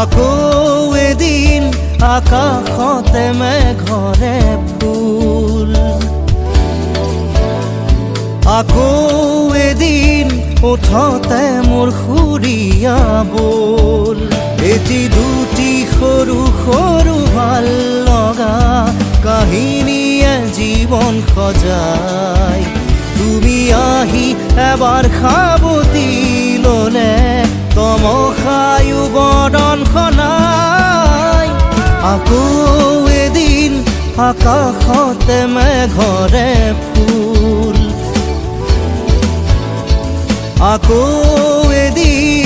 আকৌ এদিন আকাশতে মেঘৰে ফুল, আকৌ এদিন ওঠতে মোৰ সুৰীয়া বোল। এটি দুটি সৰু সৰু ভাল লগা কাহিনীয়ে জীৱন সজায়। তুমি আহি এবাৰ সাৱটি ল'লে তমসায়ো বদন খনাই। আকৌ এদিন আকাশতে মেঘৰে ফুল, আকৌ এদিন